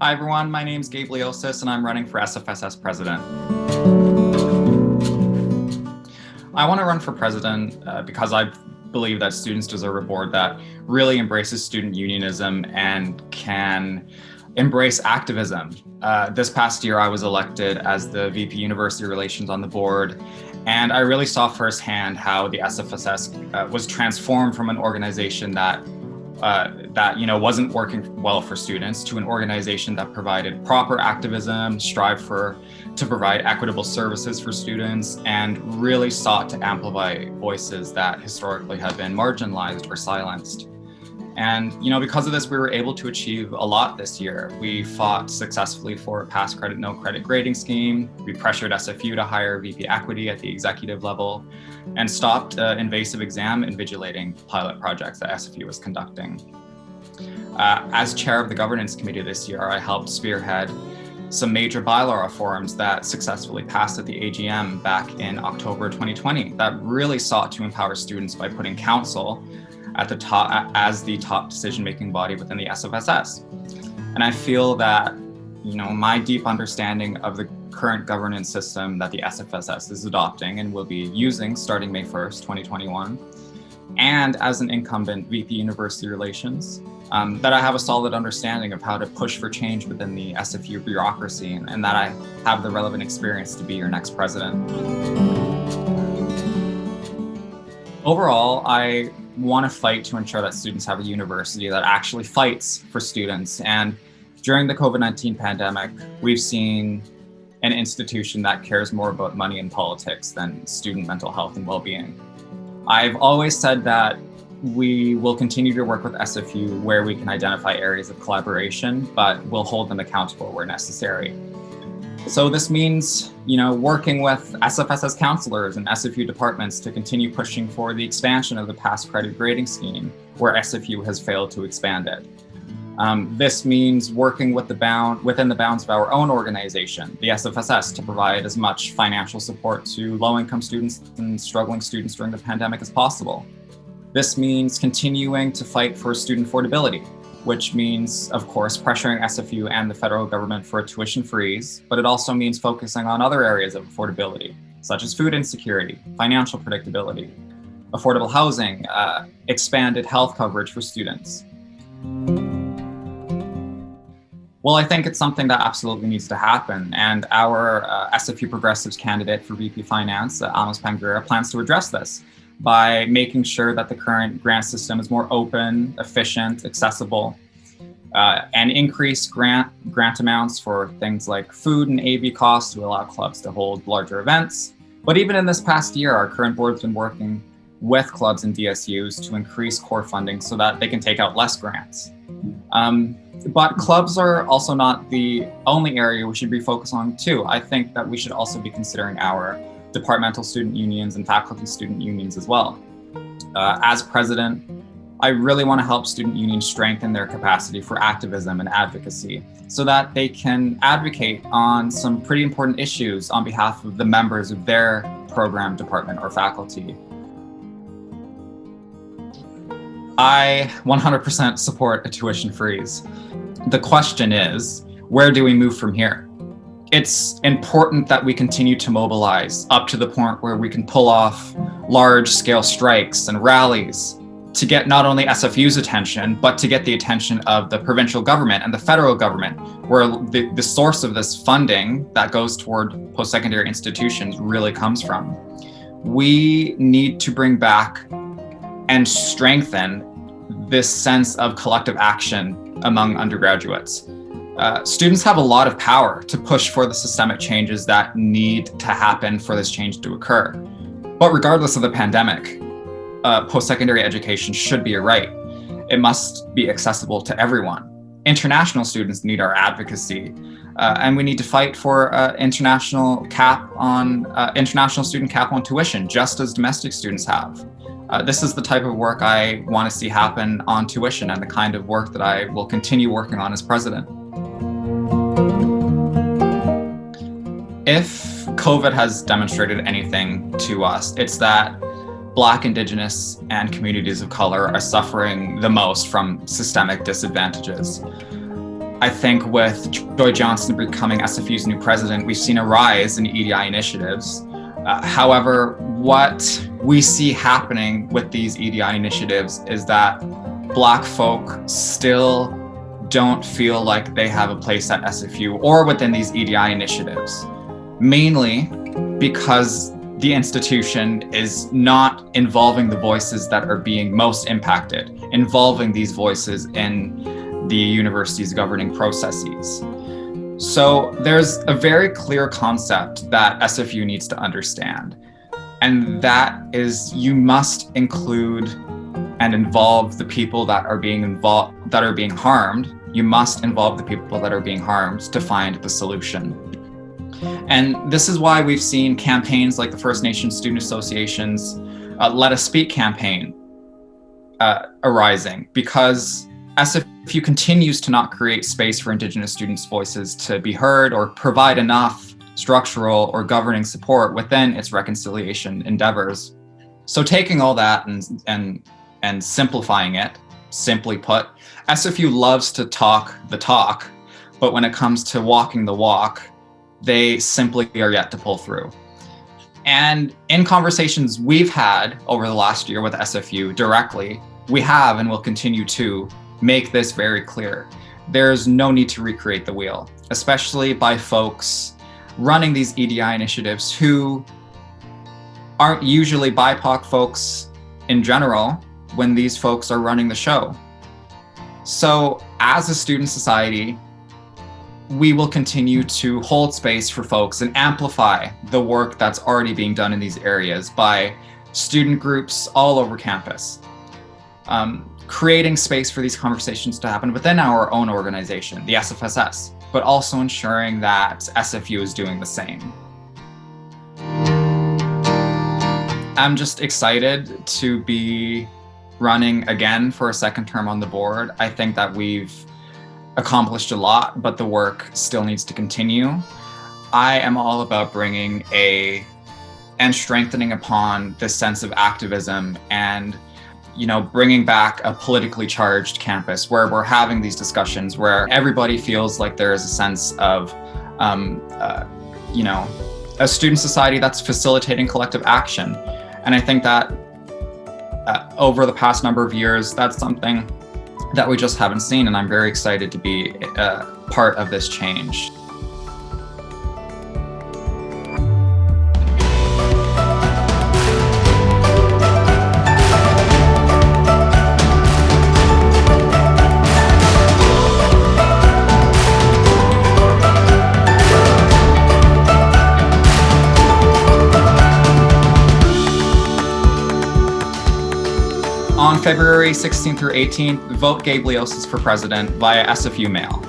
Hi everyone, my name is Gabe Leosis and I'm running for SFSS president. I want to run for president because I believe that students deserve a board that really embraces student unionism and can embrace activism. This past year, I was elected as the VP University Relations on the board, and I really saw firsthand how the SFSS was transformed from an organization that wasn't working well for students to an organization that provided proper activism, strived to provide equitable services for students, and really sought to amplify voices that historically had been marginalized or silenced. And because of this, we were able to achieve a lot this year. We fought successfully for a pass credit, no credit grading scheme. We pressured SFU to hire VP equity at the executive level and stopped invasive exam invigilating pilot projects that SFU was conducting. As chair of the governance committee this year, I helped spearhead some major bylaw reforms that successfully passed at the AGM back in October 2020 that really sought to empower students by putting council at the top as the top decision-making body within the SFSS. And I feel that, my deep understanding of the current governance system that the SFSS is adopting and will be using starting May 1st, 2021, and as an incumbent VP University Relations, that I have a solid understanding of how to push for change within the SFU bureaucracy, and that I have the relevant experience to be your next president. Overall, I want to fight to ensure that students have a university that actually fights for students. And during the COVID-19 pandemic, we've seen an institution that cares more about money and politics than student mental health and well-being. I've always said that we will continue to work with SFU where we can identify areas of collaboration, but we'll hold them accountable where necessary. So this means, working with SFSS counselors and SFU departments to continue pushing for the expansion of the pass credit grading scheme where SFU has failed to expand it. This means working within the bounds of our own organization, the SFSS, to provide as much financial support to low-income students and struggling students during the pandemic as possible. This means continuing to fight for student affordability, which means, of course, pressuring SFU and the federal government for a tuition freeze, but it also means focusing on other areas of affordability, such as food insecurity, financial predictability, affordable housing, expanded health coverage for students. Well, I think it's something that absolutely needs to happen, and our SFU Progressives candidate for VP Finance, Amos Pangira, plans to address this by making sure that the current grant system is more open, efficient, accessible, and increase grant amounts for things like food and AV costs to allow clubs to hold larger events. But even in this past year, our current board's been working with clubs and DSUs to increase core funding so that they can take out less grants. But clubs are also not the only area we should be focused on too. I think that we should also be considering our departmental student unions and faculty student unions as well. As president, I really want to help student unions strengthen their capacity for activism and advocacy so that they can advocate on some pretty important issues on behalf of the members of their program, department, or faculty. I 100% support a tuition freeze. The question is, where do we move from here? It's important that we continue to mobilize up to the point where we can pull off large-scale strikes and rallies to get not only SFU's attention, but to get the attention of the provincial government and the federal government, where the source of this funding that goes toward post-secondary institutions really comes from. We need to bring back and strengthen this sense of collective action among undergraduates. Students have a lot of power to push for the systemic changes that need to happen for this change to occur. But regardless of the pandemic, post-secondary education should be a right. It must be accessible to everyone. International students need our advocacy, and we need to fight for international student cap on tuition, just as domestic students have. This is the type of work I want to see happen on tuition and the kind of work that I will continue working on as president. If COVID has demonstrated anything to us, it's that Black, Indigenous, and communities of color are suffering the most from systemic disadvantages. I think with Joy Johnson becoming SFU's new president, we've seen a rise in EDI initiatives. However, what we see happening with these EDI initiatives is that Black folk still don't feel like they have a place at SFU or within these EDI initiatives, mainly because the institution is not involving the voices that are being most impacted, involving these voices in the university's governing processes. So there's a very clear concept that SFU needs to understand, and that is you must include and involve the people that are being harmed. You must involve the people that are being harmed to find the solution. And this is why we've seen campaigns like the First Nations Student Association's Let Us Speak campaign arising, because SFU continues to not create space for Indigenous students' voices to be heard or provide enough structural or governing support within its reconciliation endeavors. So taking all that and simplifying it, simply put, SFU loves to talk the talk, but when it comes to walking the walk, they simply are yet to pull through. And in conversations we've had over the last year with SFU directly, we have and will continue to make this very clear. There's no need to recreate the wheel, especially by folks running these EDI initiatives who aren't usually BIPOC folks in general when these folks are running the show. So as a student society, we will continue to hold space for folks and amplify the work that's already being done in these areas by student groups all over campus, creating space for these conversations to happen within our own organization, the SFSS, but also ensuring that SFU is doing the same. I'm just excited to be running again for a second term on the board. I think that we've accomplished a lot, but the work still needs to continue. I am all about bringing and strengthening upon this sense of activism and, bringing back a politically charged campus where we're having these discussions, where everybody feels like there is a sense of, a student society that's facilitating collective action. And I think that over the past number of years, that's something that we just haven't seen, and I'm very excited to be part of this change. On February 16th through 18th, vote Gabe Leosis for president via SFU mail.